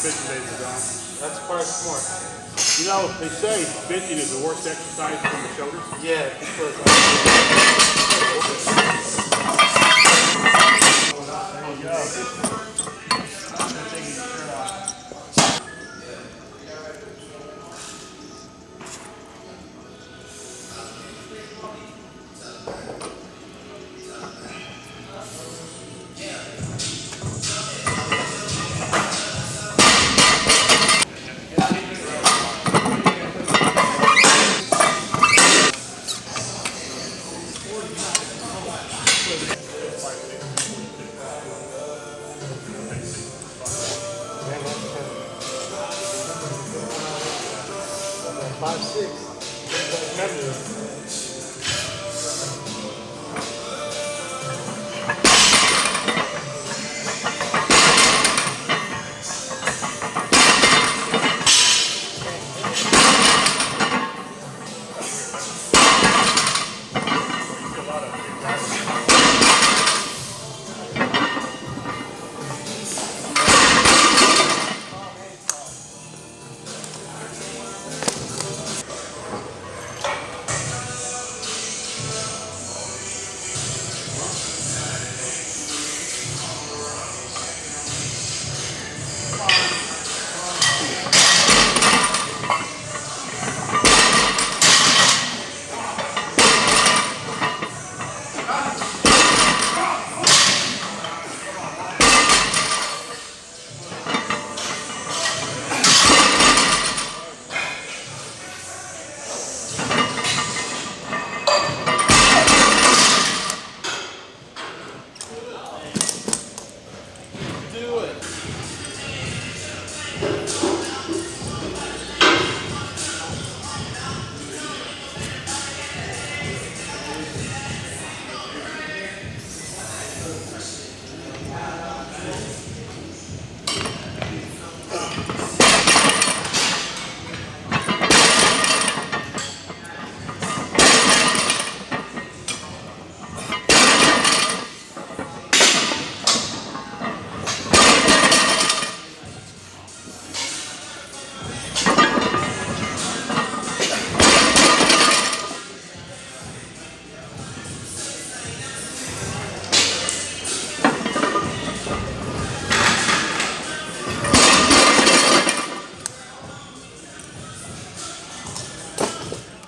benching days are gone. That's probably smart. You know, they say benching is the worst exercise from the shoulders. Yeah, because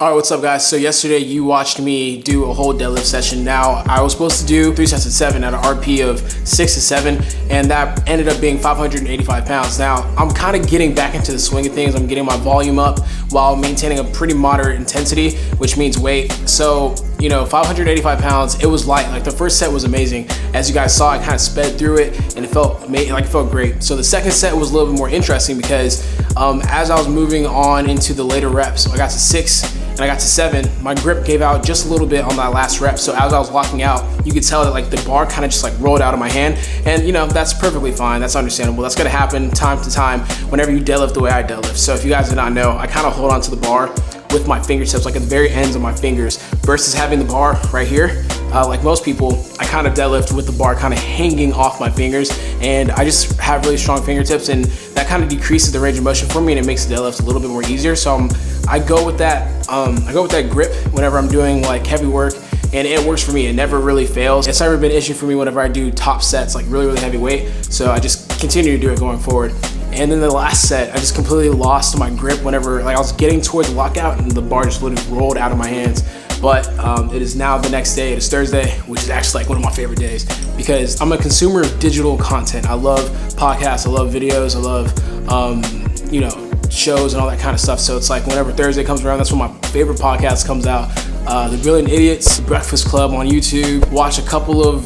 All right, what's up guys? So yesterday you watched me do a whole deadlift session. Now I was supposed to do 3 sets of 7 at an RP of 6 to 7, and that ended up being 585 pounds. Now I'm kind of getting back into the swing of things. I'm getting my volume up while maintaining a pretty moderate intensity, which means weight. So, you know, 585 pounds, it was light. Like the first set was amazing. As you guys saw, I kind of sped through it and it felt great. So the second set was a little bit more interesting because as I was moving on into the later reps, so I got to 6 and I got to 7, my grip gave out just a little bit on that last rep. So as I was locking out, you could tell that like the bar kind of just like rolled out of my hand. And you know, that's perfectly fine. That's understandable. That's gonna happen time to time whenever you deadlift the way I deadlift. So if you guys did not know, I kind of hold on to the bar with my fingertips, like at the very ends of my fingers, versus having the bar right here. Like most people, I kind of deadlift with the bar kind of hanging off my fingers, and I just have really strong fingertips, and that kind of decreases the range of motion for me, and it makes the deadlift a little bit more easier. So I go with that. I go with that grip whenever I'm doing like heavy work, and it works for me. It never really fails. It's never been an issue for me whenever I do top sets, like really heavy weight. So I just continue to do it going forward. And then the last set, I just completely lost my grip whenever like I was getting towards the lockout, and the bar just literally rolled out of my hands. But it is now the next day. It is Thursday, which is actually like one of my favorite days because I'm a consumer of digital content. I love podcasts, I love videos, I love you know, shows and all that kind of stuff. So it's like whenever Thursday comes around, that's when my favorite podcast comes out. The Brilliant Idiots, Breakfast Club on YouTube. Watch a couple of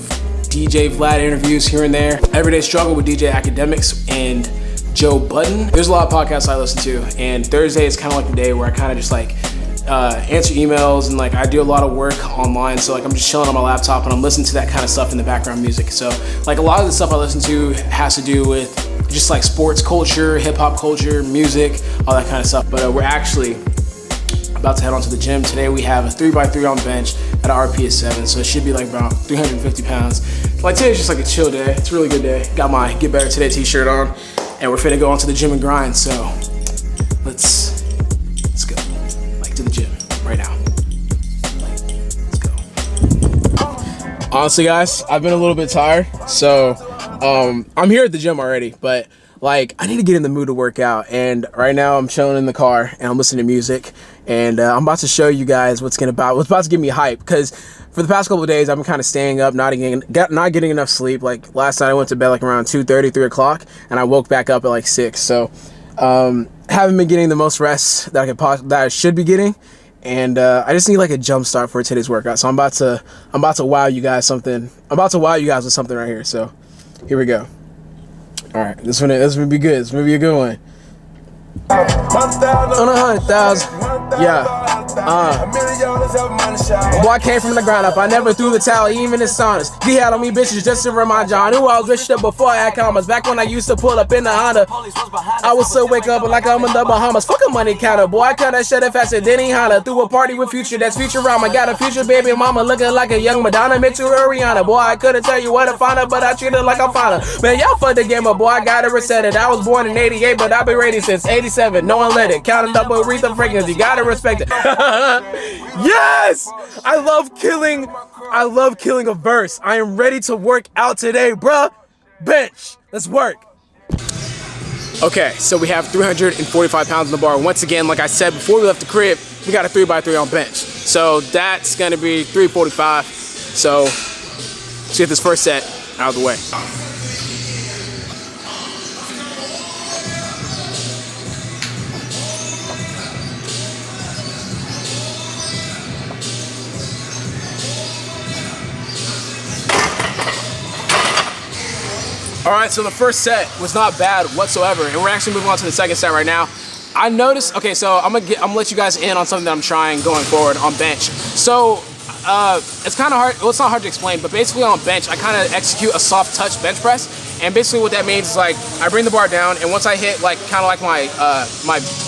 DJ Vlad interviews here and there. Everyday Struggle with DJ Academics and Joe Budden. There's a lot of podcasts I listen to, and Thursday is kind of like the day where I kind of just like answer emails, and like I do a lot of work online, so like I'm just chilling on my laptop and I'm listening to that kind of stuff in the background music. So like a lot of the stuff I listen to has to do with just like sports culture, hip-hop culture, music, all that kind of stuff. But we're actually about to head on to the gym. Today we have a 3x3 on bench at an RP of 7, so it should be like about 350 pounds. Like today's just like a chill day. It's a really good day. Got my Get Better Today t-shirt on, and we're finna go on to the gym and grind. So let's go, like, to the gym right now. Let's go. Honestly, guys, I've been a little bit tired, so I'm here at the gym already, but like, I need to get in the mood to work out. And right now I'm chilling in the car and I'm listening to music, and I'm about to show you guys what's about to give me hype, because for the past couple of days I've been kind of staying up, not getting enough sleep. Like last night I went to bed like around 2:30, 3 o'clock, and I woke back up at like 6. So haven't been getting the most rest that I should be getting, and I just need like a jump start for today's workout. So I'm about to wow you guys something. I'm about to wow you guys with something right here. So here we go. All right, this one be good. This one be a good one. On 100,000, yeah. Boy, I came from the ground up. I never threw the towel, even in saunas. He had on me bitches just to remind y'all. I knew I was rich up before I had commas. Back when I used to pull up in the Honda, I would still wake up like I'm in the Bahamas. Fuck a money counter, boy. I cut that shit up faster than he Honda. Threw a party with Future, that's Futurama. Got a future baby mama looking like a young Madonna. Mixed with Rihanna, boy. I couldn't tell you what to find her, but I treat her like I'm fine. Man, y'all fucked the game up, boy. I gotta reset it. I was born in 88, but I've been rating since 87. No one let it. Counting up Aretha Franklin, you gotta respect it. Yes! I love killing a verse. I am ready to work out today, bruh. Bench. Let's work. Okay, so we have 345 pounds on the bar. Once again, like I said before we left the crib, we got a 3x3 on bench. So that's gonna be 345. So let's get this first set out of the way. All right, so the first set was not bad whatsoever, and we're actually moving on to the second set right now. I noticed, okay, so I'm gonna let you guys in on something that I'm trying going forward on bench. So it's kind of hard, well, it's not hard to explain, but basically on bench, I kind of execute a soft touch bench press, and basically what that means is like, I bring the bar down, and once I hit like kind of like my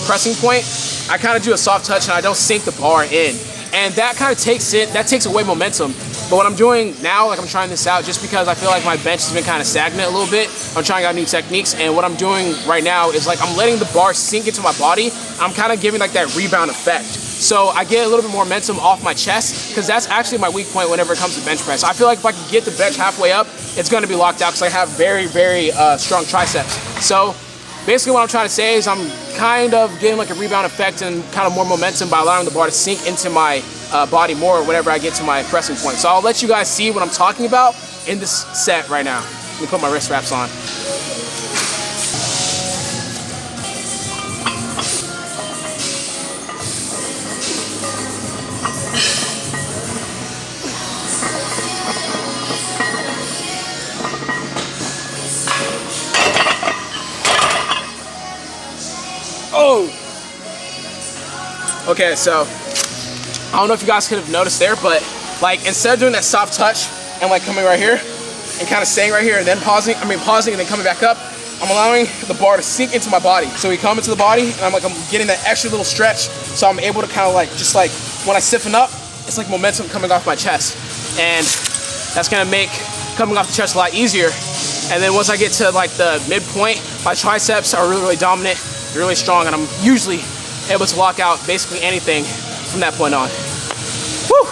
pressing point, I kind of do a soft touch and I don't sink the bar in. And that kind of takes away momentum. But what I'm doing now, like I'm trying this out just because I feel like my bench has been kind of stagnant a little bit. I'm trying out new techniques, and what I'm doing right now is like I'm letting the bar sink into my body. I'm kind of giving like that rebound effect. So I get a little bit more momentum off my chest, because that's actually my weak point whenever it comes to bench press. I feel like if I can get the bench halfway up, it's going to be locked out because I have very, very strong triceps. So basically what I'm trying to say is I'm kind of getting like a rebound effect and kind of more momentum by allowing the bar to sink into my body more whenever I get to my pressing point. So I'll let you guys see what I'm talking about in this set right now. Let me put my wrist wraps on. Oh! Okay, so I don't know if you guys could have noticed there, but like instead of doing that soft touch and like coming right here and kind of staying right here and then pausing and then coming back up, I'm allowing the bar to sink into my body. So we come into the body and I'm getting that extra little stretch, so I'm able to kind of like, just like when I stiffen up, it's like momentum coming off my chest, and that's gonna make coming off the chest a lot easier. And then once I get to like the midpoint, my triceps are really, really dominant, really strong, and I'm usually able to lock out basically anything from that point on. Woo!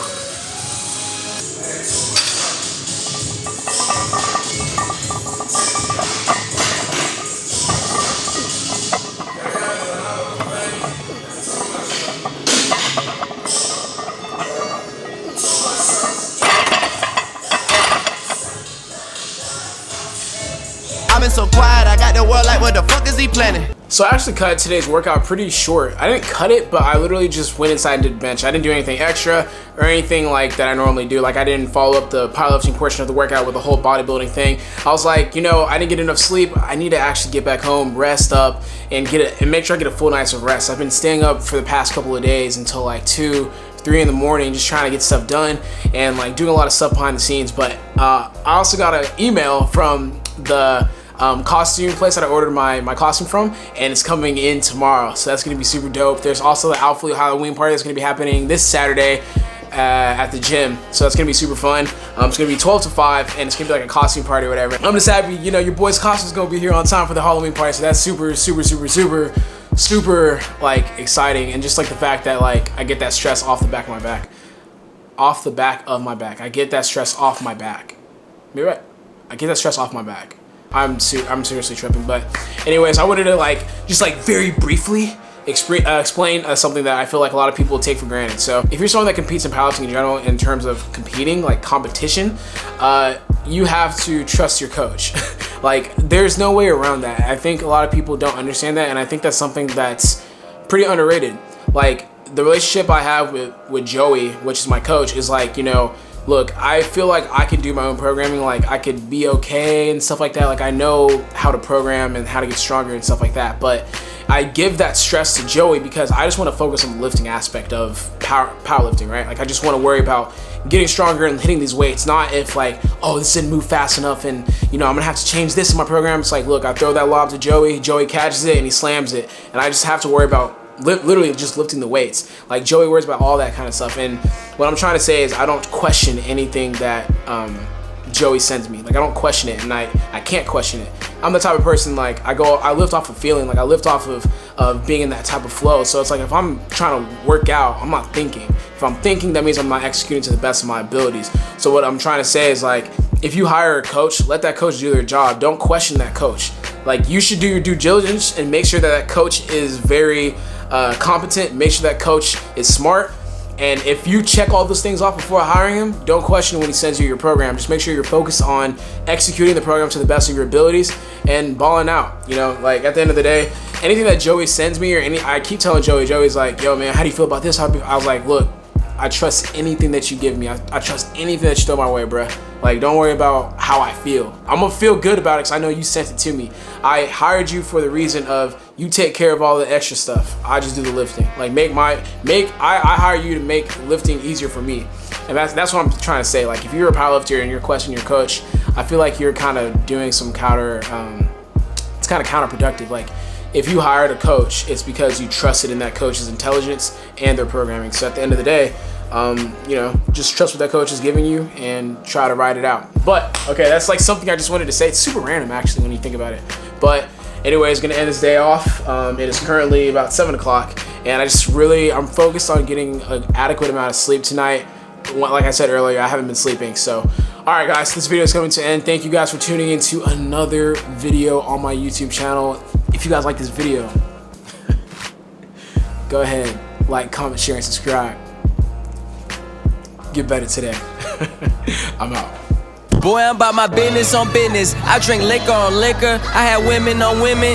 I've been so quiet, I got the world like, what the fuck is he planning? So I actually cut today's workout pretty short. I didn't cut it, but I literally just went inside and did bench. I didn't do anything extra or anything like that I normally do. Like I didn't follow up the powerlifting portion of the workout with the whole bodybuilding thing. I was like, you know, I didn't get enough sleep. I need to actually get back home, rest up, and make sure I get a full night's of rest. I've been staying up for the past couple of days until like 2, 3 in the morning, just trying to get stuff done and like doing a lot of stuff behind the scenes. But I also got an email from the costume place that I ordered my costume from, and it's coming in tomorrow, so that's gonna be super dope. There's also the Alphalete Halloween party that's gonna be happening this Saturday at the gym, so it's gonna be super fun. It's gonna be 12 to 5, and it's gonna be like a costume party or whatever. I'm just happy, you know, your boy's costume's gonna be here on time for the Halloween party, so that's super like exciting. And just like the fact that like I get that stress off the back of my back. Off the back of my back. I get that stress off my back. You're right. I get that stress off my back. I'm seriously tripping. But anyways, I wanted to like just like very briefly explain something that I feel like a lot of people take for granted. So if you're someone that competes in powerlifting in general, in terms of competing, like competition, you have to trust your coach. Like there's no way around that. I think a lot of people don't understand that, and I think that's something that's pretty underrated. Like the relationship I have with Joey, which is my coach, is like, you know, look, I feel like I could do my own programming, like I could be okay and stuff like that. Like I know how to program and how to get stronger and stuff like that, but I give that stress to Joey because I just want to focus on the lifting aspect of powerlifting, right? Like I just want to worry about getting stronger and hitting these weights, not if like, oh, this didn't move fast enough and, you know, I'm gonna have to change this in my program. It's like, look, I throw that lob to Joey catches it and he slams it, and I just have to worry about literally just lifting the weights. Like Joey worries about all that kind of stuff. And what I'm trying to say is I don't question anything that Joey sends me. Like I don't question it, and I can't question it. I'm the type of person, like I lift off of feeling, like I lift off of being in that type of flow. So it's like if I'm trying to work out, I'm not thinking. If I'm thinking, that means I'm not executing to the best of my abilities. So what I'm trying to say is like, if you hire a coach, let that coach do their job. Don't question that coach. Like you should do your due diligence and make sure that coach is very competent. Make sure that coach is smart. And if you check all those things off before hiring him, don't question when he sends you your program. Just make sure you're focused on executing the program to the best of your abilities and balling out. You know, like at the end of the day, anything that Joey sends me I keep telling Joey's like, yo man, how do you feel about this? I was like, look, I trust anything that you give me. I trust anything that you throw my way, bruh. Like, don't worry about how I feel. I'm gonna feel good about it because I know you sent it to me. I hired you for the reason of you take care of all the extra stuff. I just do the lifting. Like, I hire you to make lifting easier for me. And that's what I'm trying to say. Like, if you're a powerlifter and you're questioning your coach, I feel like you're kind of doing some it's kind of counterproductive. Like, if you hired a coach, it's because you trusted in that coach's intelligence and their programming. So at the end of the day, you know, just trust what that coach is giving you and try to ride it out. But okay, that's like something I just wanted to say. It's super random actually when you think about it. But anyways, gonna end this day off. It is currently about 7 o'clock, and I'm focused on getting an adequate amount of sleep tonight. Like I said earlier, I haven't been sleeping. So, all right, guys, this video is coming to end. Thank you guys for tuning into another video on my YouTube channel. If you guys like this video, go ahead, like, comment, share, and subscribe. Get better today. I'm out. Boy, I'm about my business on business. I drink liquor on liquor. I had women on women.